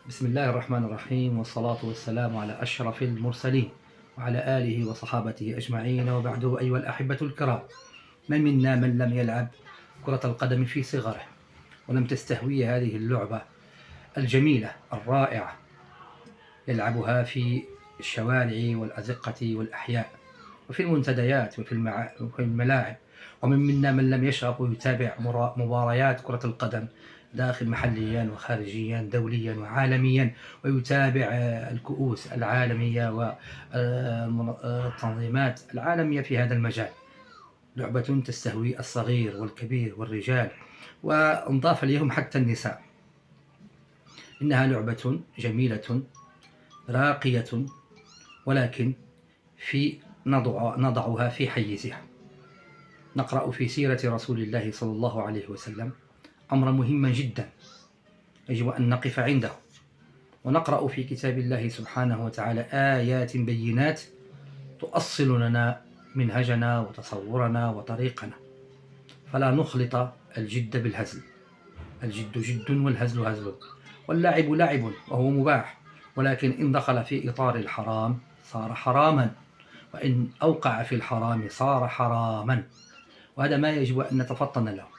بسم الله الرحمن الرحيم، والصلاة والسلام على أشرف المرسلين وعلى آله وصحابته أجمعين، وبعد. أيها الأحبة الكرام، من منا من لم يلعب كرة القدم في صغره ولم تستهويه هذه اللعبة الجميلة الرائعة، يلعبها في الشوارع والأزقة والأحياء وفي المنتديات وفي الملاعب. ومن منا من لم يشغف ويتابع مباريات كرة القدم داخل محليا وخارجيا دوليا وعالميا، ويتابع الكؤوس العالمية والتنظيمات العالمية في هذا المجال. لعبة تستهوي الصغير والكبير والرجال، وانضاف اليوم حتى النساء. إنها لعبة جميلة راقية، ولكن نضعها في حيزها. نقرأ في سيرة رسول الله صلى الله عليه وسلم أمرا مهما جدا يجب أن نقف عنده، ونقرأ في كتاب الله سبحانه وتعالى آيات بينات تؤصل لنا منهجنا وتصورنا وطريقنا. فلا نخلط الجد بالهزل، الجد جد والهزل هزل، واللعب لعب وهو مباح، ولكن إن دخل في إطار الحرام صار حراما، وإن أوقع في الحرام صار حراما. وهذا ما يجب أن نتفطن له.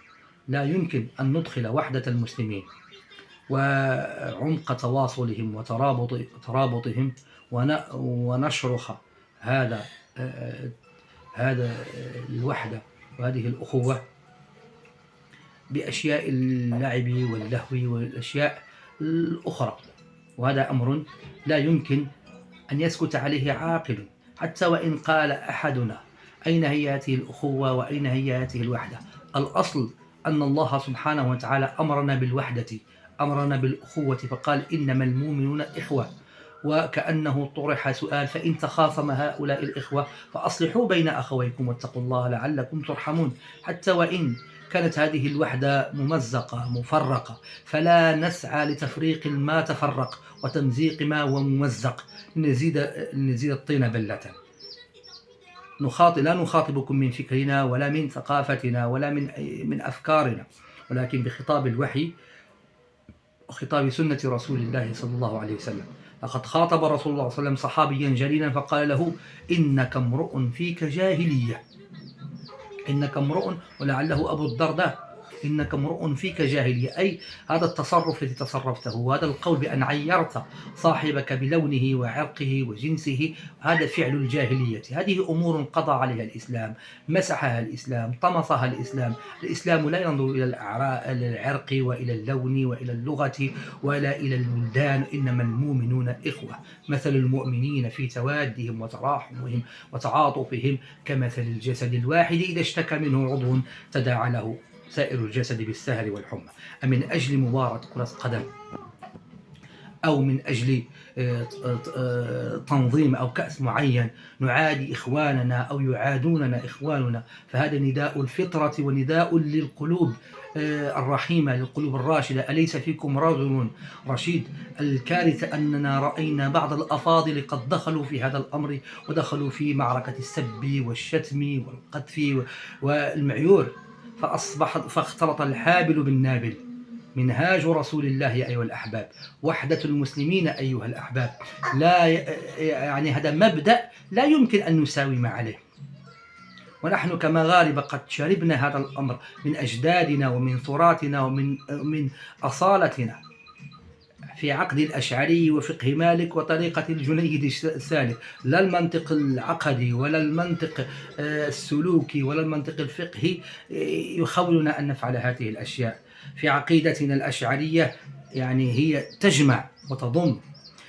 لا يمكن أن ندخل وحدة المسلمين وعمق تواصلهم وترابطهم ونشرخ هذا الوحدة وهذه الأخوة بأشياء اللعب واللهو والأشياء الأخرى. وهذا أمر لا يمكن أن يسكت عليه عاقل، حتى وإن قال أحدنا أين هي هذه الأخوة وأين هي هذه الوحدة. الأصل أن الله سبحانه وتعالى أمرنا بالوحدة، أمرنا بالأخوة، فقال إنما المؤمنون إخوة. وكأنه طرح سؤال: فإن تخاصم هؤلاء الإخوة فأصلحوا بين أخويكم واتقوا الله لعلكم ترحمون. حتى وإن كانت هذه الوحدة ممزقة مفرقة، فلا نسعى لتفريق ما تفرق وتمزيق ما هو ممزق لنزيد الطين بلة. لا نخاطبكم من فكرنا ولا من ثقافتنا ولا من أفكارنا، ولكن بخطاب الوحي وخطاب سنة رسول الله صلى الله عليه وسلم. لقد خاطب رسول الله صلى الله عليه وسلم صحابيا جليلا فقال له: إنك امرؤ فيك جاهلية. إنك امرؤ، ولعله أبو الدرداء، إنك امرؤ فيك جاهلية، أي هذا التصرف الذي تصرفته وهذا القول بأن عيرت صاحبك بلونه وعرقه وجنسه، هذا فعل الجاهلية. هذه أمور قضى عليها الإسلام، مسحها الإسلام، طمسها الإسلام. الإسلام لا ينظر إلى العرق وإلى اللون وإلى اللغة ولا إلى البلدان، إنما المؤمنون إخوة. مثل المؤمنين في توادهم وتراحمهم وتعاطفهم كمثل الجسد الواحد إذا اشتكى منه عضو تداعى له سائر الجسد بالسهر والحمى. أمن أجل مباراة كرة قدم أو من أجل تنظيم أو كأس معين نعادي إخواننا أو يعادوننا إخواننا؟ فهذا نداء الفطرة ونداء للقلوب الرحيمة، للقلوب الراشدة. أليس فيكم رجل رشيد؟ الكارثة أننا رأينا بعض الأفاضل قد دخلوا في هذا الأمر، ودخلوا في معركة السب والشتم والقذف والمعيور، فاختلط الحابل بالنابل. منهاج رسول الله أيها الأحباب، وحدة المسلمين أيها الأحباب، لا يعني هذا مبدأ لا يمكن أن نساوم عليه. ونحن كمغاربة قد شربنا هذا الأمر من أجدادنا ومن تراثنا ومن أصالتنا في عقد الأشعري وفقه مالك وطريقة الجنيد السالك. لا المنطق العقدي ولا المنطق السلوكي ولا المنطق الفقهي يخولنا أن نفعل هذه الأشياء. في عقيدتنا الأشعرية يعني هي تجمع وتضم.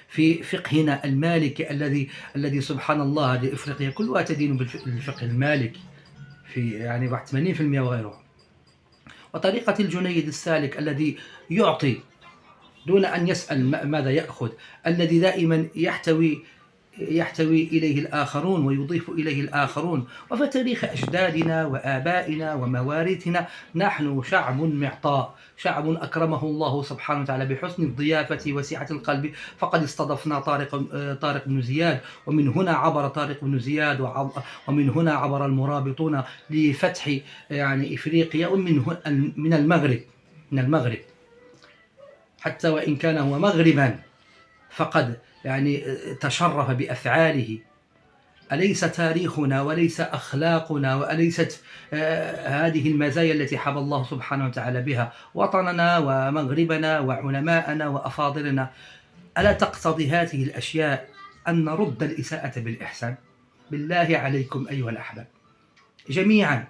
في فقهنا المالكي الذي سبحان الله هذه إفريقيا كلها تدين بالفقه المالكي في يعني 80% وغيره. وطريقة الجنيد السالك الذي يعطي دون أن يسأل ماذا يأخذ، الذي دائما يحتوي إليه الآخرون ويضيف إليه الآخرون. وفي تاريخ أجدادنا وآبائنا ومواريثنا نحن شعب معطاء، شعب أكرمه الله سبحانه وتعالى بحسن الضيافة وسعة القلب. فقد استضفنا طارق بن زياد، ومن هنا عبر طارق بن زياد، ومن هنا عبر المرابطون لفتح يعني إفريقيا، ومن من المغرب حتى وإن كان هو مغربا فقد يعني تشرف بأفعاله. أليس تاريخنا وليس أخلاقنا وأليست هذه المزايا التي حب الله سبحانه وتعالى بها وطننا ومغربنا وعلماءنا وأفاضلنا؟ ألا تقتضي هذه الأشياء أن نرد الإساءة بالإحسان؟ بالله عليكم أيها الأحباب جميعا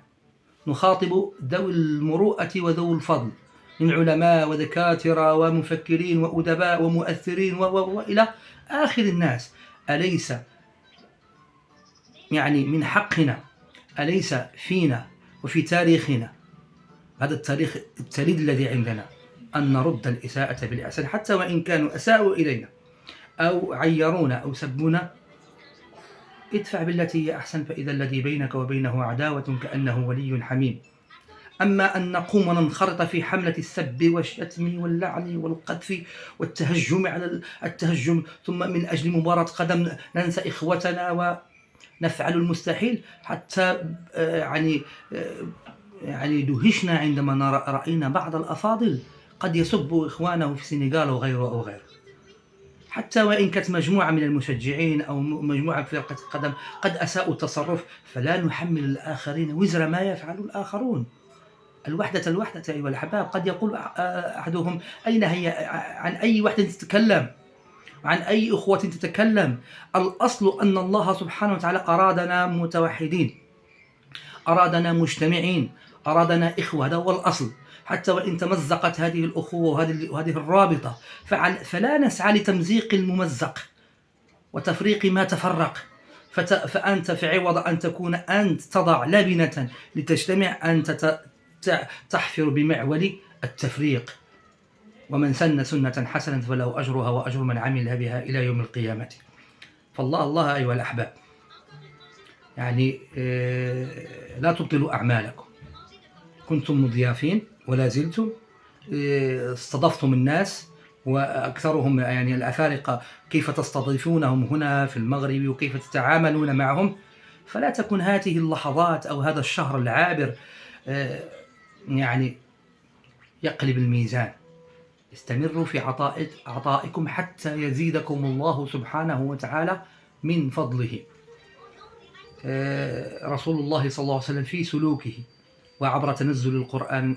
نخاطب ذوي المروءة وذوي الفضل من علماء ودكاترة ومفكرين وأدباء ومؤثرين وإلى آخر الناس. أليس يعني من حقنا، أليس فينا وفي تاريخنا هذا التاريخ التليد الذي عندنا أن نرد الإساءة بالإحسان حتى وإن كانوا أساءوا إلينا أو عيرونا أو سبونا؟ ادفع بالتي هي أحسن فإذا الذي بينك وبينه عداوة كأنه ولي حميم. أما أن نقوم وننخرط في حملة السب والشتم واللعن والقذف والتهجم على التهجم ثم من أجل مباراة قدم ننسى إخوتنا ونفعل المستحيل، حتى يعني دهشنا عندما رأينا بعض الأفاضل قد يسب إخوانه في السنغال وغيره حتى وإن كانت مجموعة من المشجعين أو مجموعة في فرقة القدم قد أساءوا التصرف، فلا نحمل الآخرين وزر ما يفعل الآخرون. الوحدة أيها الأحباب. قد يقول أحدهم أين هي، عن أي وحدة تتكلم، عن أي أخوة تتكلم؟ الأصل أن الله سبحانه وتعالى أرادنا متوحدين، أرادنا مجتمعين، أرادنا إخوة، هذا هو الأصل. حتى وإن تمزقت هذه الأخوة وهذه الرابطة فلا نسعى لتمزيق الممزق وتفريق ما تفرق. فأنت في عوض أن تكون أنت تضع لبنة لتجتمع أنت تحفر بمعول التفريق. ومن سن سنة حسنة فله أجرها وأجر من عمل بها إلى يوم القيامة. فالله أيها الأحباب يعني لا تبطلوا أعمالكم. كنتم مضيافين ولا زلتم، استضفتم الناس وأكثرهم يعني الأفارقة كيف تستضيفونهم هنا في المغرب وكيف تتعاملون معهم. فلا تكن هذه اللحظات أو هذا الشهر العابر يعني يقلب الميزان. استمروا في عطائكم حتى يزيدكم الله سبحانه وتعالى من فضله. رسول الله صلى الله عليه وسلم في سلوكه وعبر تنزل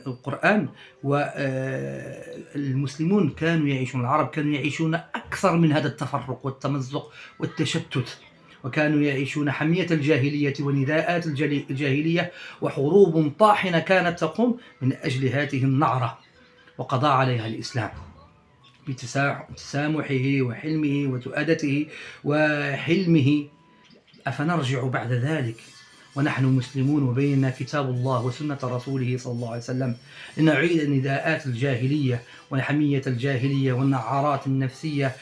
القرآن والمسلمون كانوا يعيشون، العرب كانوا يعيشون أكثر من هذا التفرق والتمزق والتشتت، وكانوا يعيشون حمية الجاهلية ونداءات الجاهلية وحروب طاحنة كانت تقوم من أجل هذه النعرة، وقضى عليها الإسلام بتسامحه وحلمه وتؤادته وحلمه. أفنرجع بعد ذلك ونحن مسلمون وبيننا كتاب الله وسنة رسوله صلى الله عليه وسلم لنعيد نداءات الجاهلية وحمية الجاهلية والنعارات النفسية